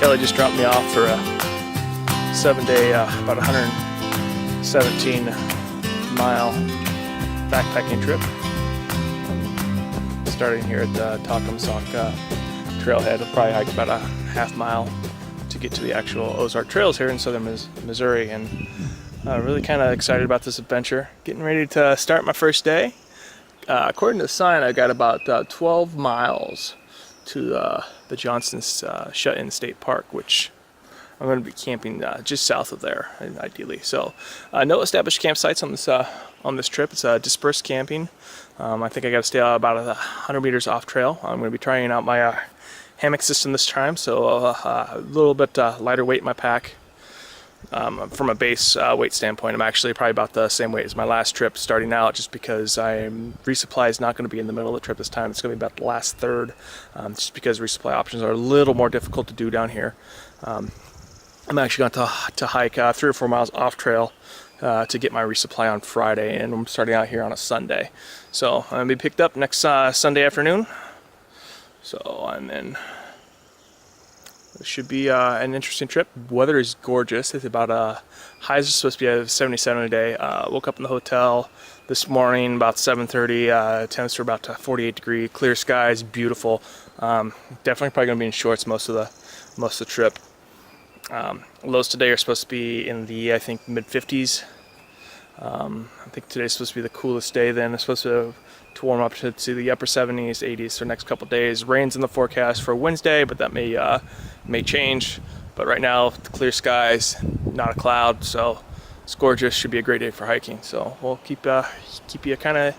Kelly just dropped me off for a 7-day, about 117-mile backpacking trip. Starting here at the Taum Sauk Trailhead. I'll probably hike about a half mile to get to the actual Ozark Trails here in southern Missouri, and really kind of excited about this adventure. Getting ready to start my first day. According to the sign, I got about 12 miles to the Johnston's Shut-In State Park, which I'm going to be camping just south of there, ideally. So, no established campsites on this trip. It's dispersed camping. I think I got to stay about 100 meters off trail. I'm going to be trying out my hammock system this time, so a little bit lighter weight in my pack. From a base weight standpoint, I'm actually probably about the same weight as my last trip starting out, just because resupply is not going to be in the middle of the trip this time. It's going to be about the last third, just because resupply options are a little more difficult to do down here. I'm actually going to hike 3 or 4 miles off trail to get my resupply on Friday, and I'm starting out here on a Sunday. So I'm going to be picked up next Sunday afternoon. So I'm in. It should be an interesting trip. Weather is gorgeous. It's about highs are supposed to be at 77 a day. Woke up in the hotel this morning about 7:30. Temps were about 48 degrees. Clear skies, beautiful. Definitely probably gonna be in shorts most of the trip. Lows today are supposed to be in the, I think, mid 50s. I think today's supposed to be the coolest day. Then it's supposed to warm up to the upper 70s, 80s for the next couple days. Rain's in the forecast for Wednesday, but that may change. But right now, clear skies, not a cloud, so it's gorgeous. Should be a great day for hiking. So we'll keep you kind of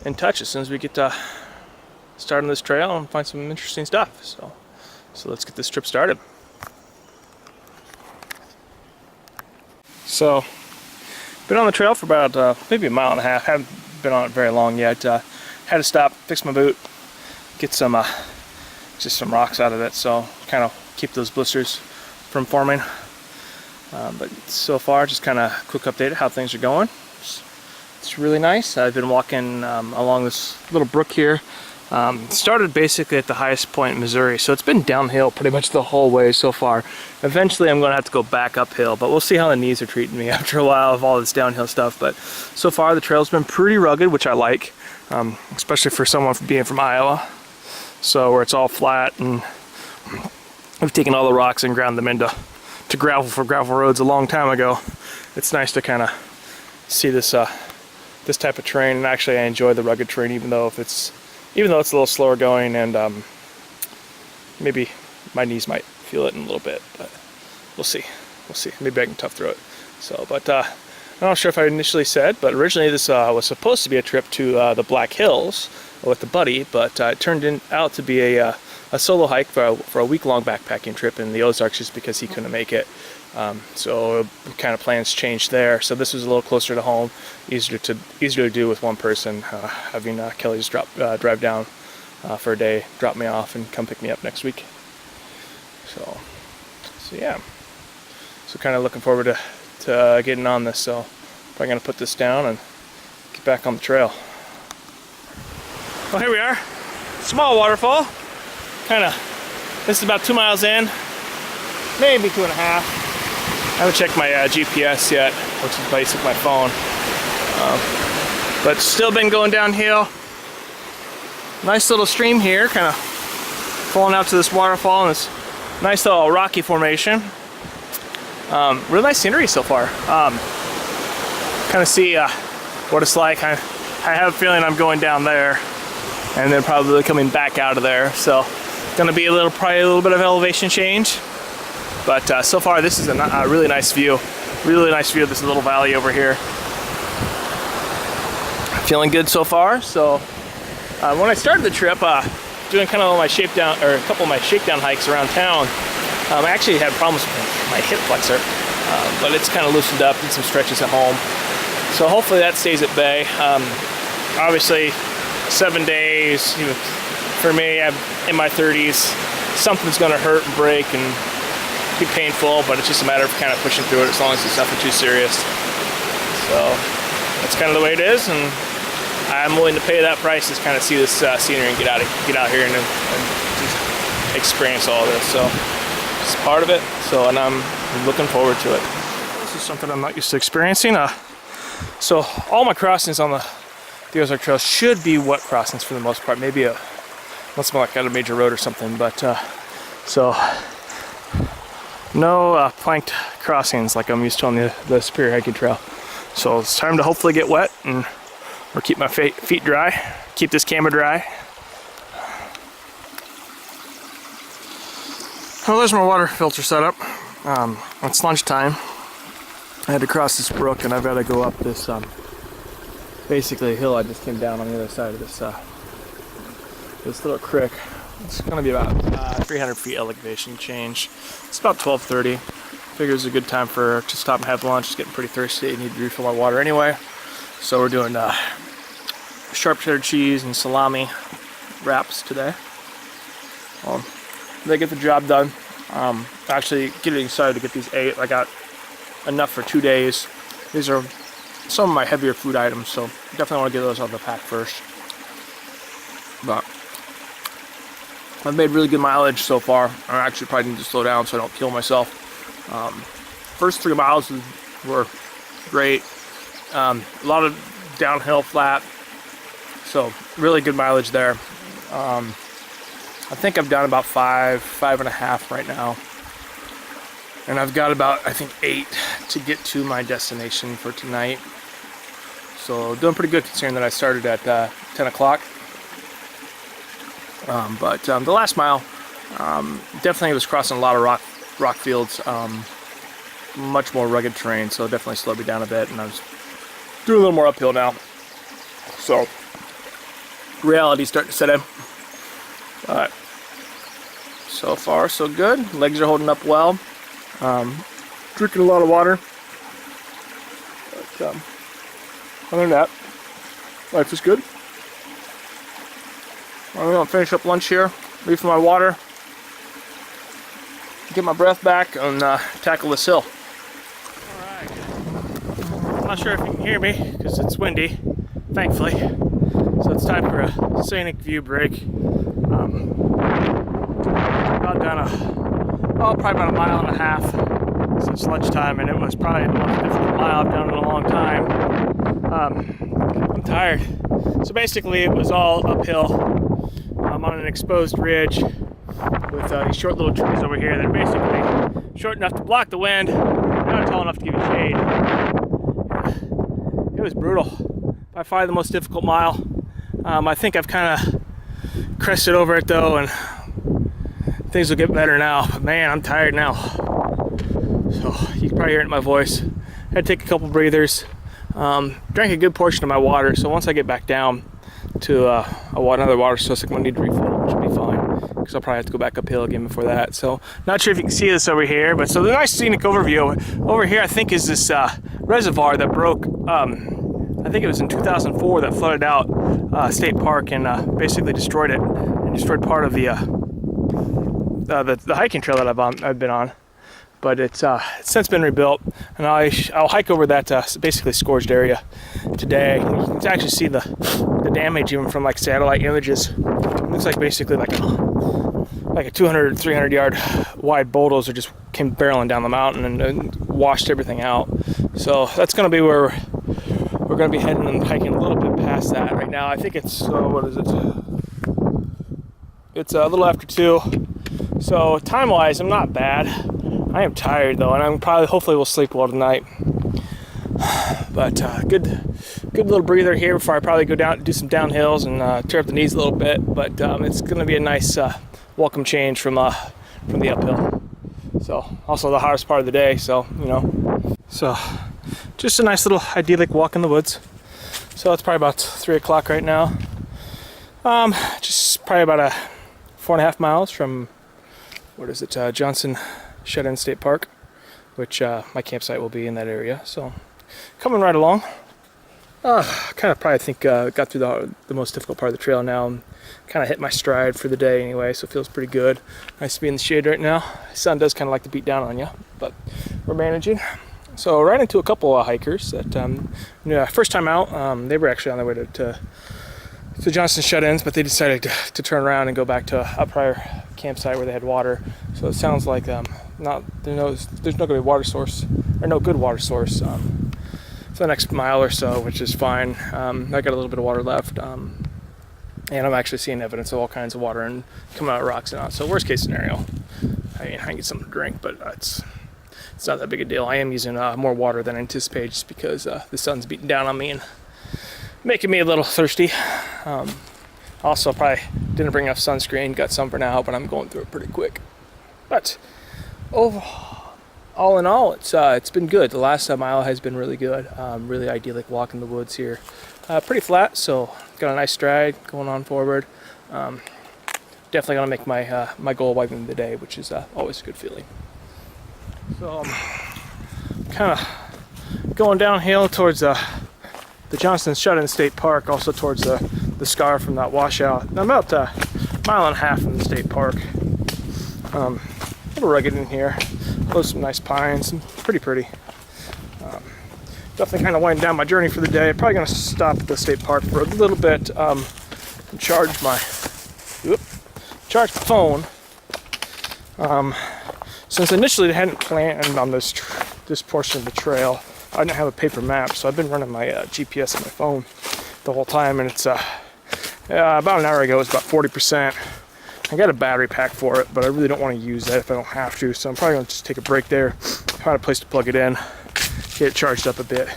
in touch as soon as we get started on this trail and find some interesting stuff. So let's get this trip started. So, been on the trail for about maybe a mile and a half. Haven't been on it very long yet. Had to stop, fix my boot, get some just some rocks out of it, so kind of keep those blisters from forming. But so far, just kind of quick update of how things are going. It's really nice. I've been walking along this little brook here. Started basically at the highest point in Missouri, so it's been downhill pretty much the whole way so far. Eventually I'm going to have to go back uphill, but we'll see how the knees are treating me after a while of all this downhill stuff. But so far the trail's been pretty rugged, which I like, especially for someone being from Iowa, so where it's all flat, and we've taken all the rocks and ground them into gravel for gravel roads a long time ago. It's nice to kind of see this this type of terrain, and actually I enjoy the rugged terrain, even though it's a little slower going, and maybe my knees might feel it in a little bit, but we'll see. Maybe I can tough through it. So, but I'm not sure if I initially said, but originally this was supposed to be a trip to the Black Hills with a buddy, but it turned out to be a solo hike for a week-long backpacking trip in the Ozarks, just because he couldn't make it. So kind of plans changed there. So this was a little closer to home, easier to do with one person. Having Kelly just drive down for a day, drop me off, and come pick me up next week. So yeah. So kind of looking forward to getting on this. So probably gonna put this down and get back on the trail. Well, here we are. Small waterfall. This is about 2 miles in, maybe 2.5. I haven't checked my GPS yet, which is basically my phone. But still been going downhill. Nice little stream here, kind of falling out to this waterfall in this nice little rocky formation. Really nice scenery so far. Kind of see what it's like. I have a feeling I'm going down there and then probably coming back out of there. So gonna be probably a little bit of elevation change. But so far, this is a really nice view. Really nice view of this little valley over here. Feeling good so far. So when I started the trip, doing kind of my a couple of my shakedown hikes around town, I actually had problems with my hip flexor, but it's kind of loosened up. Did some stretches at home. So hopefully that stays at bay. Obviously, 7 days. For me, I'm in my 30s. Something's going to hurt and break and be painful, but it's just a matter of kind of pushing through it as long as it's nothing too serious. So that's kind of the way it is, and I'm willing to pay that price to kind of see this scenery and get out here and just experience all this. So It's part of it. So, and I'm looking forward to it. This is something I'm not used to experiencing. So all my crossings on the Ozark Trail should be wet crossings for the most part. Maybe once like at a major road or something, but so no planked crossings like I'm used to on the Superior Hiking Trail. So it's time to hopefully get wet or keep my feet dry, keep this camera dry. Well, there's my water filter setup. It's lunchtime. I had to cross this brook, and I've got to go up this basically a hill I just came down on the other side of this little creek. It's going to be about 300 feet elevation change. It's about 12:30. Figure it's a good time to stop and have lunch. It's getting pretty thirsty. I need to refill my water anyway. So we're doing sharp cheddar cheese and salami wraps today. They get the job done. Actually getting excited to get these 8. I got enough for 2 days. These are some of my heavier food items, so definitely want to get those out of the pack first. But I've made really good mileage so far. I actually probably need to slow down so I don't kill myself. First 3 miles were great. A lot of downhill flat, so really good mileage there. I think I'm down about 5.5 right now. And I've got about, I think, 8 to get to my destination for tonight. So doing pretty good considering that I started at 10 o'clock. But the last mile, definitely was crossing a lot of rock fields, much more rugged terrain, so definitely slowed me down a bit, and I was doing a little more uphill now. So reality's starting to set in. But so far so good. Legs are holding up well. Drinking a lot of water. But other than that, life is good. I'm gonna finish up lunch here, refill my water, get my breath back, and tackle this hill. Alright. I'm not sure if you can hear me because it's windy, thankfully. So it's time for a scenic view break. About probably about 1.5 miles since lunchtime, and it was probably the most difficult mile I've done in a long time. I'm tired. So basically it was all uphill. I'm on an exposed ridge with these short little trees over here that are basically short enough to block the wind, not tall enough to give you shade. It was brutal. By far the most difficult mile. I think I've kind of crested over it though, and things will get better now. But man, I'm tired now. So you can probably hear it in my voice. I had to take a couple breathers. Drank a good portion of my water, so once I get back down to another water source, I'm going to need to refill, which will be fine, because I'll probably have to go back uphill again before that. So not sure if you can see this over here, but so the nice scenic overview over here I think is this reservoir that broke, I think it was in 2004, that flooded out State Park and basically destroyed it, and destroyed part of the hiking trail that I've been on. But it's since been rebuilt, and I'll hike over that basically scorched area today. You can actually see the damage even from like satellite images. It looks like basically like a 200, 300 yard wide bulldozer just came barreling down the mountain and washed everything out. So that's going to be where we're going to be heading and hiking a little bit past that right now. I think it's what is it? It's a little after 2. So time-wise, I'm not bad. I am tired though, and hopefully we'll sleep well tonight. But good little breather here before I probably go down, do some downhills and tear up the knees a little bit. But it's going to be a nice welcome change from the uphill. So also the hottest part of the day. So so just a nice little idyllic walk in the woods. So it's probably about 3 o'clock right now. Just probably about 4.5 miles from Johnson Shut-in State Park, which my campsite will be in that area. So coming right along. Kind of probably think got through the most difficult part of the trail now. I'm kind of hit my stride for the day anyway, so it feels pretty good. Nice to be in the shade right now. The sun does kind of like to beat down on you, but we're managing. So ran into a couple of hikers that first time out. They were actually on their way to the Johnston shut-ins, but they decided to turn around and go back to a prior campsite where they had water. So it sounds like there's not going to be a water source, or no good water source for the next mile or so, which is fine. I got a little bit of water left, and I'm actually seeing evidence of all kinds of water and coming out of rocks and out. So worst case scenario, I mean, I can get something to drink, but it's not that big a deal. I am using more water than I anticipated just because the sun's beating down on me and making me a little thirsty. Also, probably didn't bring enough sunscreen. Got some for now, but I'm going through it pretty quick. But all in all, it's been good. The last mile has been really good. Really idyllic walk in the woods here. Pretty flat, so got a nice stride going on forward. Definitely gonna make my goal by the end of the day, which is always a good feeling. So I'm kind of going downhill towards the Johnston Shut-In State Park, also towards the scar from that washout. I'm about a mile and a half from the state park. A little rugged in here. Close some nice pines. Pretty. Definitely kind of winding down my journey for the day. Probably going to stop at the state park for a little bit and charge my phone. Since initially I hadn't planned on this portion of the trail, I didn't have a paper map, so I've been running my GPS on my phone the whole time, and it's about an hour ago it was about 40%. I got a battery pack for it, but I really don't want to use that if I don't have to, so I'm probably going to just take a break there, find a place to plug it in, get it charged up a bit.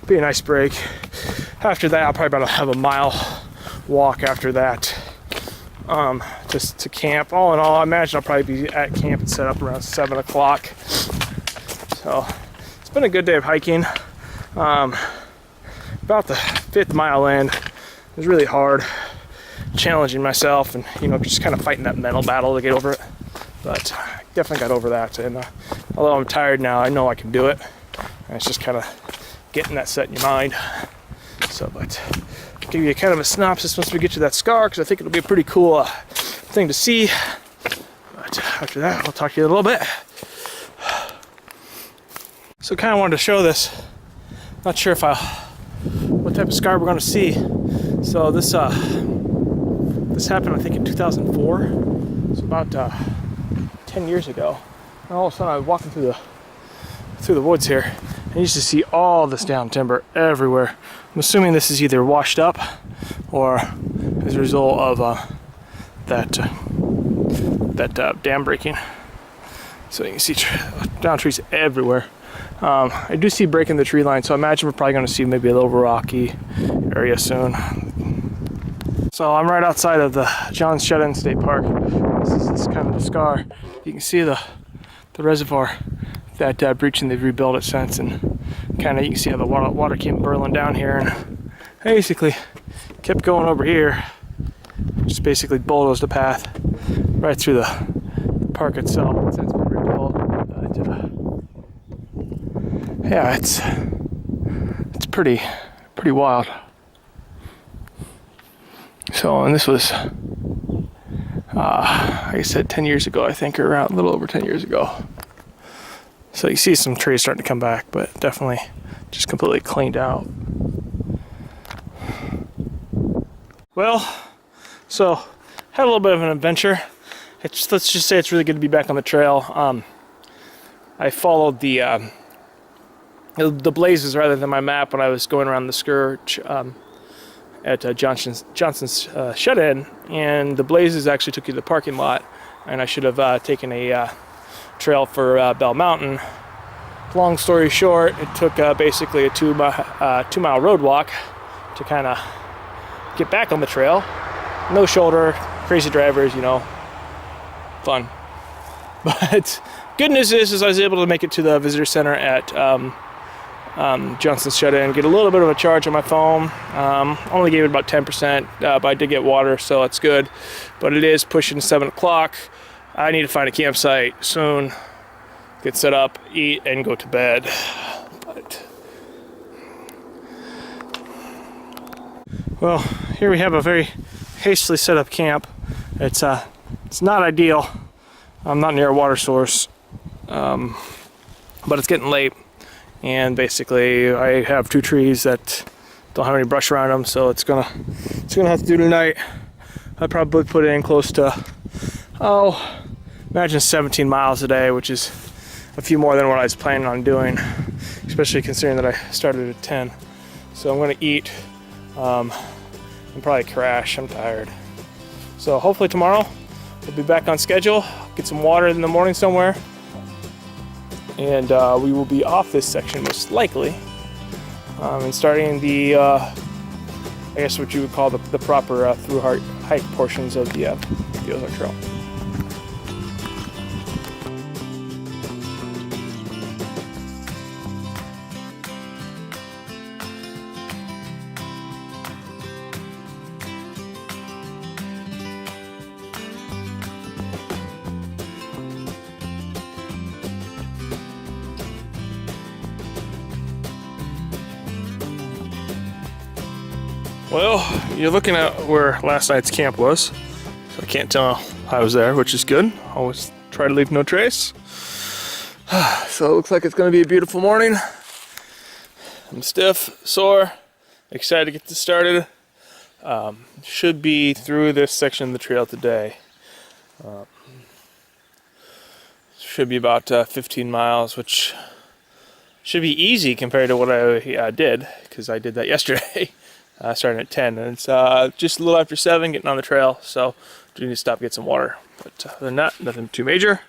Be a nice break. After that, I'll probably have a mile walk after that, just to camp. All in all, I imagine I'll probably be at camp and set up around 7 o'clock. So it's been a good day of hiking. About the 5th mile in, it was really hard, challenging myself, and just kind of fighting that mental battle to get over it. But I definitely got over that, and although I'm tired now, I know I can do it. And it's just kind of getting that set in your mind. So, but I'll give you kind of a synopsis once we get to that scar, because I think it'll be a pretty cool thing to see. But after that, I'll talk to you a little bit. So kind of wanted to show this. Not sure what type of scar we're going to see. So this happened, I think, in 2004. It's about 10 years ago. And all of a sudden, I was walking through the woods here, and you used to see all this down timber everywhere. I'm assuming this is either washed up or as a result of that dam breaking. So you can see down trees everywhere. I do see breaking the tree line, so I imagine we're probably going to see maybe a little rocky area soon. So I'm right outside of the Johnston Shut-In State Park. This is kind of the scar. You can see the reservoir that breach, and they've rebuilt it since, and kind of you can see how the water came burling down here, and basically kept going over here. Just basically bulldozed the path right through the park itself. It's since been rebuilt. Yeah, it's pretty wild. So, and this was, like I said, 10 years ago, I think, or around a little over 10 years ago. So you see some trees starting to come back, but definitely just completely cleaned out. Well, so had a little bit of an adventure. Let's just say it's really good to be back on the trail. I followed the blazes rather than my map when I was going around the scourge at Johnston's Shut-In, and the blazes actually took you to the parking lot, and I should have taken a trail for Bell Mountain. Long story short, it took basically a 2 mile road walk to kind of get back on the trail. No shoulder, crazy drivers, fun. But good news is I was able to make it to the visitor center at Johnston's Shut-In, get a little bit of a charge on my phone. Only gave it about 10%, but I did get water, so that's good. But it is pushing 7 o'clock. I need to find a campsite soon, get set up, eat, and go to bed. But well, here we have a very hastily set up camp. It's not ideal. I'm not near a water source, but it's getting late. And basically I have 2 trees that don't have any brush around them, so it's gonna have to do tonight. I'd probably put it in close to, imagine 17 miles a day, which is a few more than what I was planning on doing, especially considering that I started at 10. So I'm gonna eat and probably crash. I'm tired. So hopefully tomorrow we'll be back on schedule, get some water in the morning somewhere, and we will be off this section most likely, and starting the, I guess what you would call the proper through hike portions of the Ozark Trail. Well, you're looking at where last night's camp was, so I can't tell I was there, which is good. Always try to leave no trace. So it looks like it's going to be a beautiful morning. I'm stiff, sore, excited to get this started. Should be through this section of the trail today. Should be about 15 miles, which should be easy compared to what I did, because I did that yesterday. Starting at 10, and it's just a little after 7, getting on the trail, so do need to stop and get some water. But other than that, nothing too major.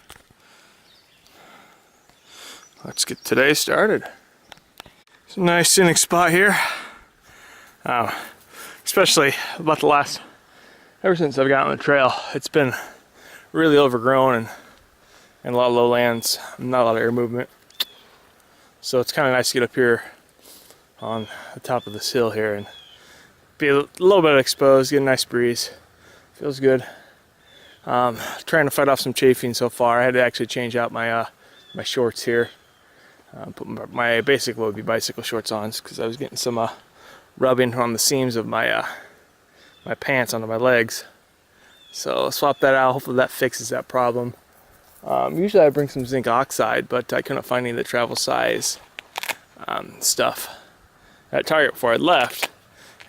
Let's get today started. It's a nice scenic spot here. Especially about the last, ever since I've gotten on the trail, it's been really overgrown and a lot of lowlands, not a lot of air movement. So it's kind of nice to get up here on the top of this hill here and be a little bit exposed, get a nice breeze. Feels good. Trying to fight off some chafing so far. I had to actually change out my my shorts here. Put my basic would be bicycle shorts on because I was getting some rubbing on the seams of my my pants onto my legs. So swap that out. Hopefully that fixes that problem. Usually I bring some zinc oxide, but I couldn't find any of the travel size stuff at Target before I left.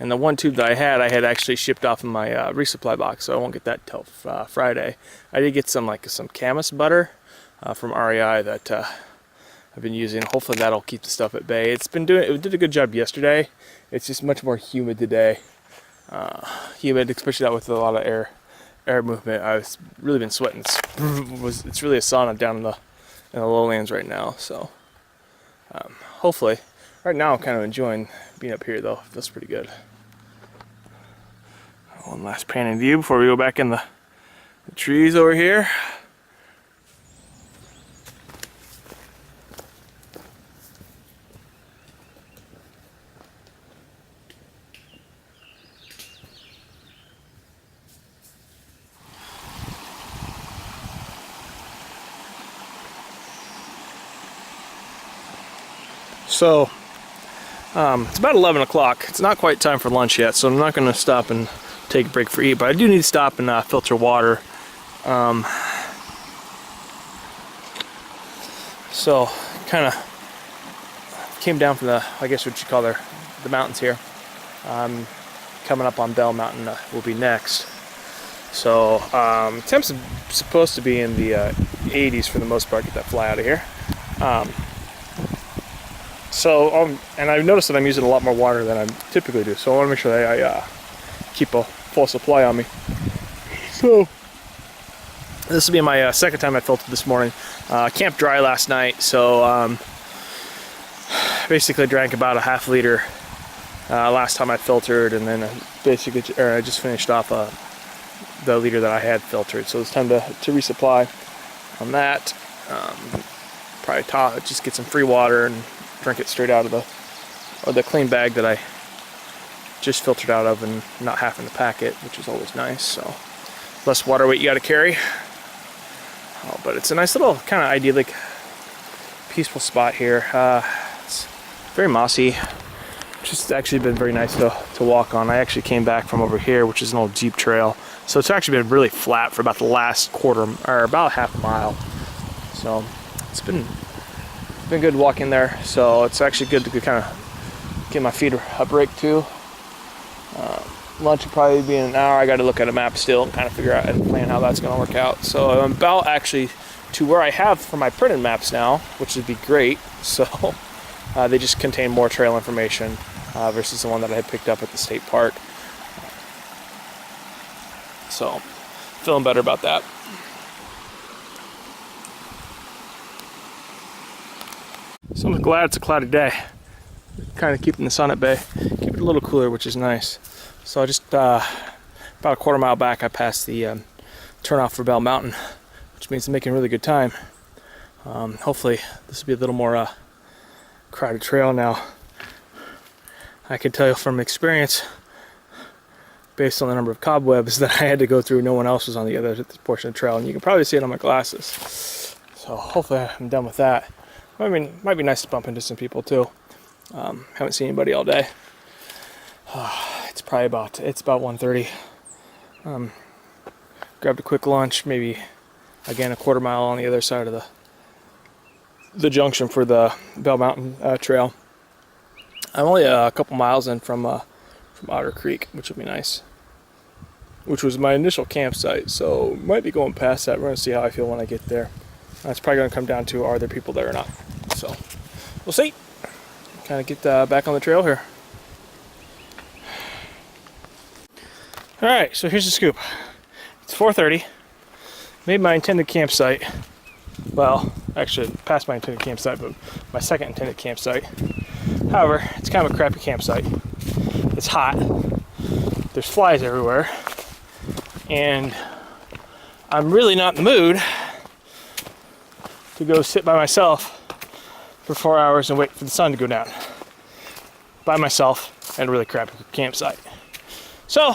And the one tube that I had actually shipped off in my resupply box, so I won't get that till Friday. I did get some camas butter from REI that I've been using. Hopefully that'll keep the stuff at bay. It did a good job yesterday. It's just much more humid today. Humid, especially that with a lot of air movement. I've really been sweating. It's really a sauna down in the lowlands right now. So hopefully, right now I'm kind of enjoying being up here though. It feels pretty good. One last panning view before we go back in the trees over here. So it's about 11 o'clock. It's not quite time for lunch yet, so I'm not going to stop and take a break for eat, but I do need to stop and filter water. So kind of came down from the, I guess what you call the mountains here. Coming up on Bell Mountain will be next. So temps are supposed to be in the 80s for the most part. Get that fly out of here. And I've noticed that I'm using a lot more water than I typically do, so I want to make sure that I keep a full supply on me. So this will be my second time I filtered this morning. Camped dry last night, so basically drank about a half liter last time I filtered, and then I just finished off the liter that I had filtered. So it's time to resupply on that. Probably just get some free water and drink it straight out of the clean bag that I just filtered out of, and not having to pack it, which is always nice. So less water weight you got to carry. But it's a nice little kind of idyllic, peaceful spot here. It's very mossy. Just actually been very nice to walk on. I actually came back from over here, which is an old Jeep trail. So it's actually been really flat for about the last quarter, or about half a mile. So it's been good walking there. So it's actually good to kind of Get my feet a break too. Lunch will probably be in an hour. I got to look at a map still and kind of figure out and plan how that's going to work out. So I'm about actually to where I have for my printed maps now, which would be great. So they just contain more trail information versus the one that I had picked up at the state park. So feeling better about that. So I'm glad it's a cloudy day. Kind of keeping the sun at bay. Keep it a little cooler, which is nice. So I just about a quarter mile back, I passed the turnoff for Bell Mountain, which means I'm making really good time. Hopefully this will be a little more crowded trail now. I can tell you from experience, based on the number of cobwebs that I had to go through, no one else was on the other portion of the trail, and you can probably see it on my glasses. So hopefully I'm done with that. I mean, it might be nice to bump into some people too. Haven't seen anybody all day. It's about 1:30. Grabbed a quick lunch, maybe again a quarter mile on the other side of the junction for the Bell Mountain trail. I'm only a couple miles in from Otter Creek, which will be nice. Which was my initial campsite, so might be going past that. We're gonna see how I feel when I get there. That's probably gonna come down to, are there people there or not? So we'll see. Kind of get back on the trail here. All right, so here's the scoop. It's 4:30. Made my intended campsite. Well, actually, past my intended campsite, but my second intended campsite. However, it's kind of a crappy campsite. It's hot. There's flies everywhere. And I'm really not in the mood to go sit by myself for 4 hours and wait for the sun to go down. By myself at a really crappy campsite. So,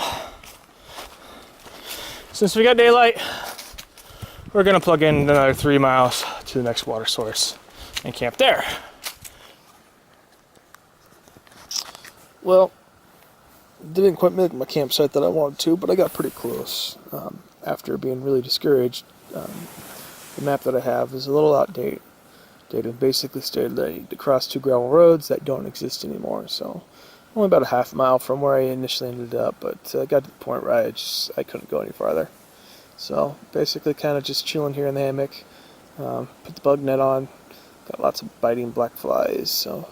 since we got daylight, we're gonna plug in another 3 miles to the next water source and camp there. Well, didn't quite make my campsite that I wanted to, but I got pretty close after being really discouraged. The map that I have is a little outdated. It basically stated that I need to cross 2 gravel roads that don't exist anymore. So only about a half mile from where I initially ended up, but I got to the point where I couldn't go any farther. So basically kind of just chilling here in the hammock. Put the bug net on. Got lots of biting black flies, so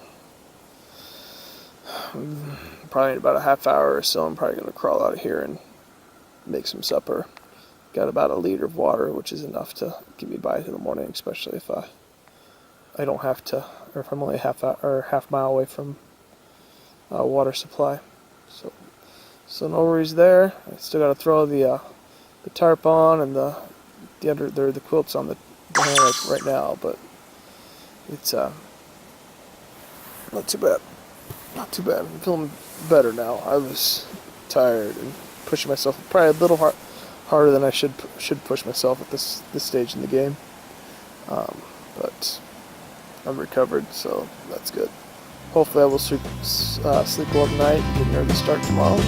probably in about a half hour or so I'm probably going to crawl out of here and make some supper. Got about a liter of water, which is enough to get me by in the morning, especially if I don't have to, or if I'm only half mile away from water supply. So no worries there. I still got to throw the tarp on and the quilts on the hammock right now, but it's not too bad. Not too bad. I'm feeling better now. I was tired and pushing myself probably a little harder than I should push myself at this stage in the game. But I've recovered, so that's good. Hopefully I will sleep well tonight and get an early start tomorrow.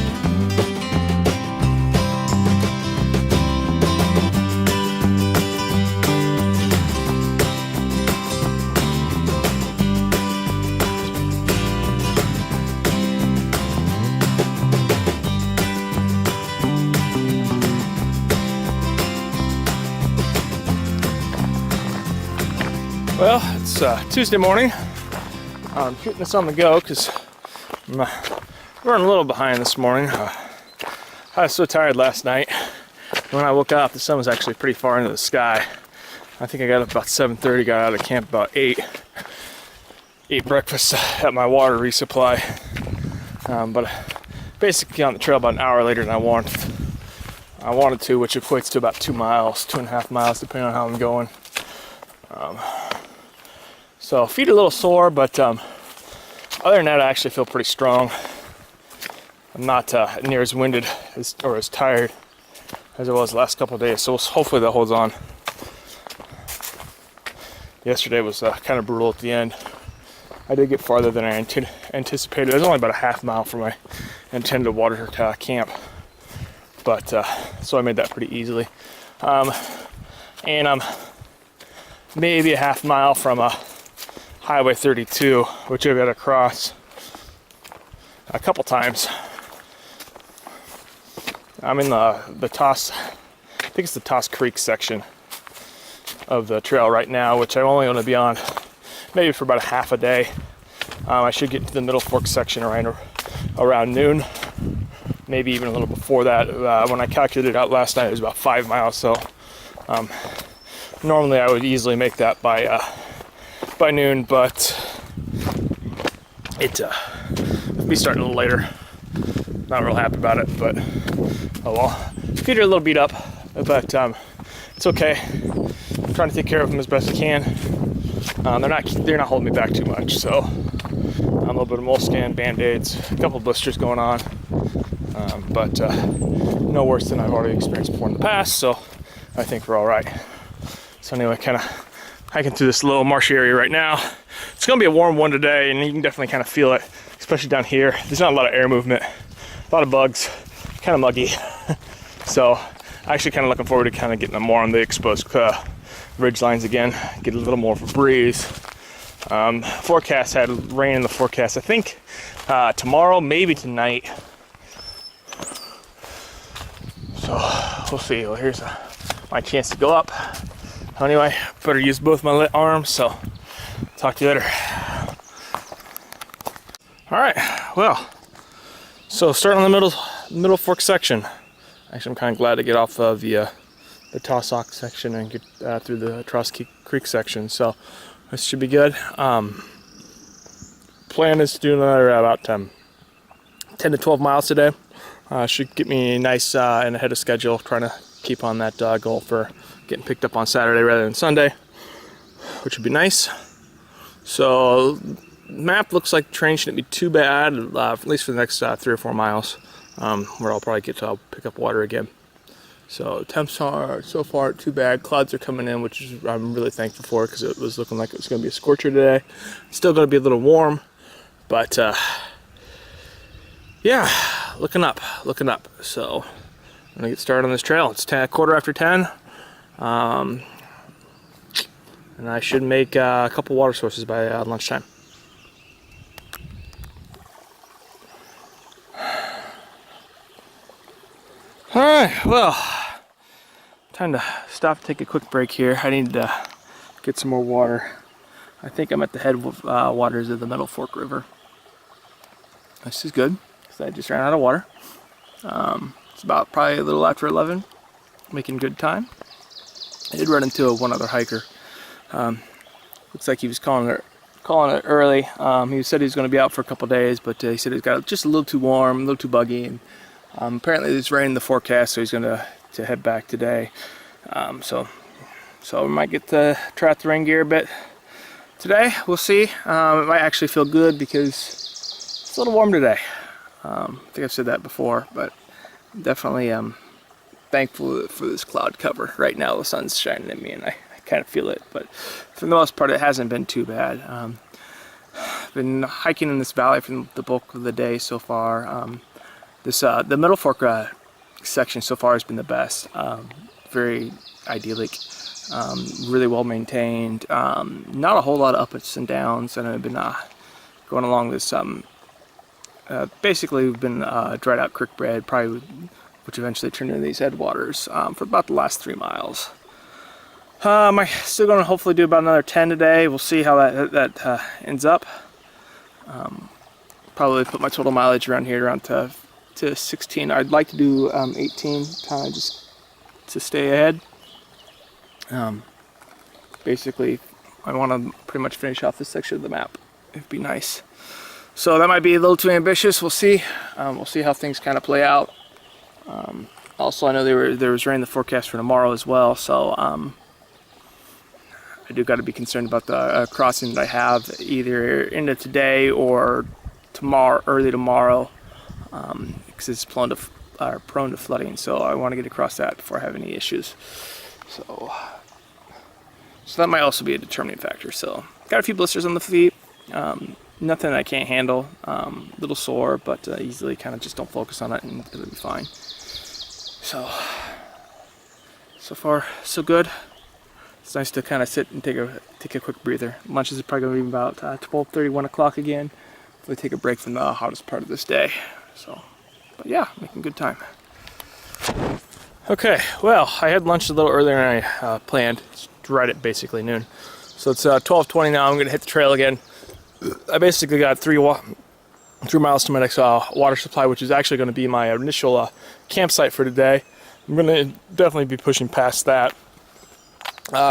Well, it's Tuesday morning. I'm shooting this on the go because I'm running a little behind this morning. I was so tired last night. When I woke up, the sun was actually pretty far into the sky. I think I got up about 7:30, got out of camp about 8. Ate breakfast at my water resupply. But basically on the trail about an hour later than I wanted to, which equates to about 2 miles, 2.5 miles, depending on how I'm going. So feet are a little sore, but other than that, I actually feel pretty strong. I'm not near as winded or as tired as I was the last couple of days, so hopefully that holds on. Yesterday was kind of brutal at the end. I did get farther than I anticipated. It was only about a half mile from my intended water camp, but so I made that pretty easily. And I'm maybe a half mile from Highway 32, which I've got to cross a couple times. I'm in the Toss, I think it's the Toss Creek section of the trail right now, which I'm only going to be on maybe for about a half a day. I should get to the Middle Fork section around noon, maybe even a little before that. When I calculated it out last night, it was about 5 miles. So normally I would easily make that by noon, but it will be starting a little later. Not real happy about it, but oh well. Feet are a little beat up, but it's okay. I'm trying to take care of them as best I can. They're not holding me back too much, so a little bit of moleskin, band-aids, a couple blisters going on, but no worse than I've already experienced before in the past, so I think we're all right. So anyway, kind of hiking through this little marshy area right now. It's going to be a warm one today, and you can definitely kind of feel it, especially down here. There's not a lot of air movement, a lot of bugs, kind of muggy. So actually kind of looking forward to kind of getting more on the exposed ridge lines again, get a little more of a breeze. Forecast had rain in the forecast, I think tomorrow, maybe tonight. So we'll see. Well, here's my chance to go up. Anyway, better use both my arms, so talk to you later. All right, well, so starting on the middle fork section. Actually, I'm kind of glad to get off of the Taum Sauk section and get through the Taum Creek section, so this should be good. Plan is to do another about 10 to 12 miles today. Should get me nice and ahead of schedule, trying to keep on that goal for getting picked up on Saturday rather than Sunday, which would be nice. So map looks like the terrain shouldn't be too bad, at least for the next 3 or 4 miles, where I'll probably get to pick up water again. So temps are so far too bad. Clouds are coming in, which I'm really thankful for, because it was looking like it was going to be a scorcher today. Still going to be a little warm, but yeah, looking up. So I'm gonna get started on this trail. It's 10:15, and I should make a couple water sources by lunchtime. All right, well, time to stop and take a quick break here. I need to get some more water. I think I'm at the head waters of the Middle Fork River. This is good, because I just ran out of water. It's about probably a little after 11, making good time. I did run into one other hiker. Looks like he was calling it early. He said he was going to be out for a couple days, but he said it got just a little too warm, a little too buggy, and apparently there's rain in the forecast, so he's going to head back today. So we might get to try out the rain gear a bit today. We'll see. It might actually feel good because it's a little warm today. I think I've said that before, but definitely thankful for this cloud cover. Right now the sun's shining at me and I kind of feel it, but for the most part it hasn't been too bad. I've been hiking in this valley for the bulk of the day so far. The Middle Fork section so far has been the best. Very idyllic, really well maintained. Not a whole lot of ups and downs, and I've been going along this basically we've been dried out creek bed, probably, which eventually turned into these headwaters for about the last 3 miles. I'm still going to hopefully do about another 10 today. We'll see how that ends up. Probably put my total mileage around here, around to 16. I'd like to do 18, kind of just to stay ahead. Basically, I want to pretty much finish off this section of the map. It'd be nice. So that might be a little too ambitious. We'll see. We'll see how things kind of play out. Also, I know there was rain in the forecast for tomorrow as well, so I do got to be concerned about the crossing that I have either into today or tomorrow, early tomorrow, because it's prone to flooding. So I want to get across that before I have any issues. So that might also be a determining factor. So got a few blisters on the feet. Nothing I can't handle. Little sore, but easily kind of just don't focus on it and it'll be fine. So far so good. It's nice to kind of sit and take a quick breather. Lunch is probably going to be about 12:30, 1 o'clock again. hopefully take a break from the hottest part of this day. So, but yeah, making good time. Okay, well, I had lunch a little earlier than I planned. It's right at basically noon. So it's 12:20 now. I'm gonna hit the trail again. I basically got 3 miles to my next water supply, which is actually going to be my initial campsite for today. I'm going to definitely be pushing past that.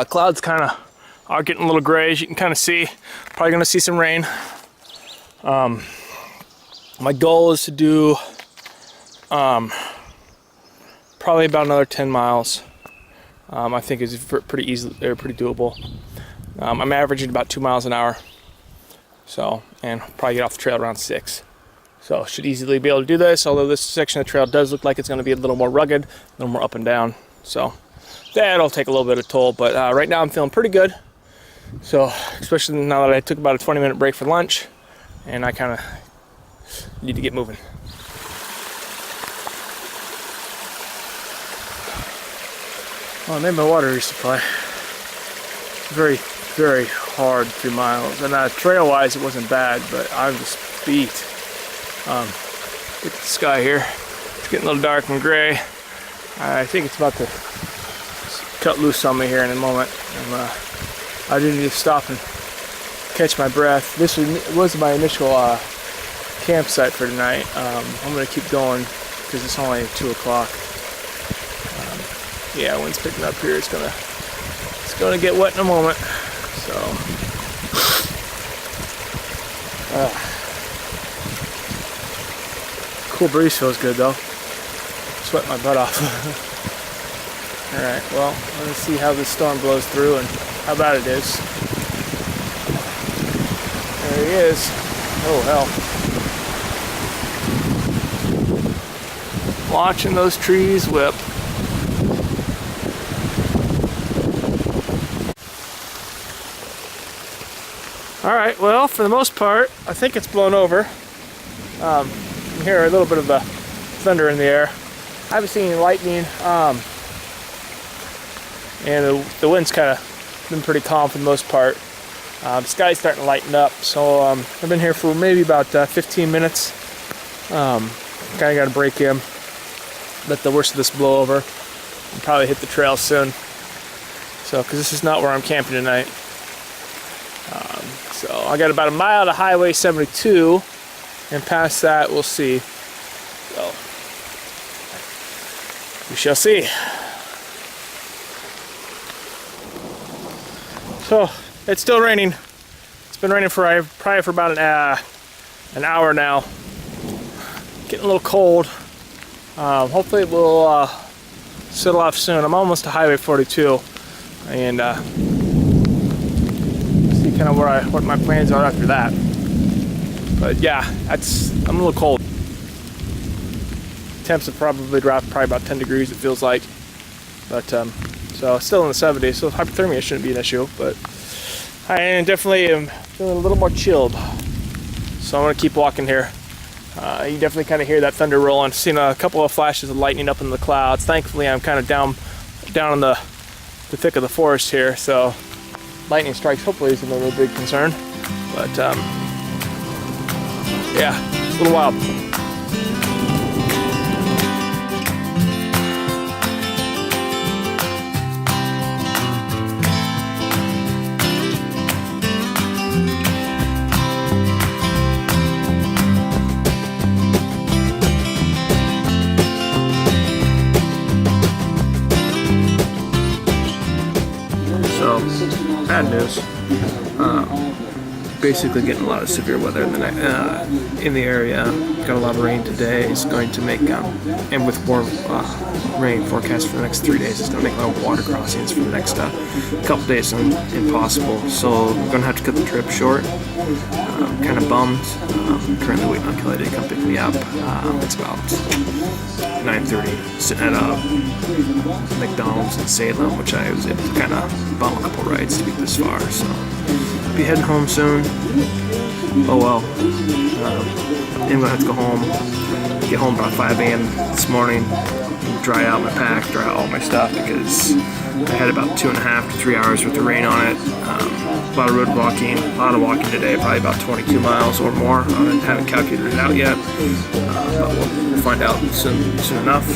Clouds kind of are getting a little gray, as you can kind of see. Probably going to see some rain. My goal is to do probably about another 10 miles. I think is pretty easy, or pretty doable. I'm averaging about 2 miles an hour. So, and probably get off the trail around 6. So should easily be able to do this, although this section of the trail does look like it's going to be a little more rugged, a little more up and down. So that'll take a little bit of toll, but right now I'm feeling pretty good. So, especially now that I took about a 20-minute break for lunch, and I kind of need to get moving. Well, I made my water resupply. Very, very hard 3 miles, and trail-wise it wasn't bad, but I'm just beat. Look at the sky here. It's getting a little dark and gray. I think it's about to cut loose on me here in a moment. And, I do need to stop and catch my breath. This was my initial campsite for tonight. I'm going to keep going because it's only 2 o'clock. Yeah, wind's picking up here. It's gonna get wet in a moment. So, cool breeze feels good though. Sweat my butt off. All right, well, let's see how this storm blows through and how bad it is. There he is. Oh hell! Watching those trees whip. Alright, well, for the most part, I think it's blown over. You hear a little bit of the thunder in the air. I haven't seen any lightning, and the wind's kind of been pretty calm for the most part. The sky's starting to lighten up, so I've been here for maybe about 15 minutes. Kind of got to break in, let the worst of this blow over, and probably hit the trail soon. So, because this is not where I'm camping tonight. So I got about a mile to Highway 72, and past that we'll see. So we shall see. So it's still raining. It's been raining for probably for about an hour now. Getting a little cold. Hopefully it will settle off soon. I'm almost to Highway 42, and kind of what my plans are after that. But yeah, I'm a little cold. Temps have probably dropped about 10 degrees, it feels like. But so still in the 70s, so hypothermia shouldn't be an issue, but I definitely am feeling a little more chilled. So I'm gonna keep walking here. You definitely kind of hear that thunder rolling. Seen a couple of flashes of lightning up in the clouds. Thankfully I'm kind of down in the thick of the forest here, so lightning strikes hopefully isn't a real big concern, but yeah, it's a little wild. So, bad news. Basically getting a lot of severe weather in the area. Got a lot of rain today. It's going to make, and with more rain forecast for the next 3 days, it's going to make a lot of water crossings for the next couple days impossible. So we're going to have to cut the trip short. Kind of bummed. Currently waiting on Kelly to come pick me up. It's about 9:30. Sitting at McDonald's in Salem, which I was able to kind of bum a couple rides to get this far. So be heading home soon. Oh well. I'm gonna have to go home. Get home about 5 a.m. this morning. Dry out my pack, dry out all my stuff, because I had about 2.5 to 3 hours with the rain on it. A lot of road walking, a lot of walking today, probably about 22 miles or more. I haven't calculated it out yet, but we'll find out soon enough.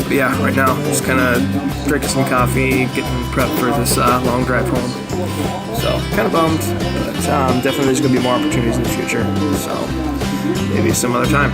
But yeah, right now, just kind of drinking some coffee, getting prepped for this long drive home. So, kind of bummed, but definitely there's going to be more opportunities in the future, so maybe some other time.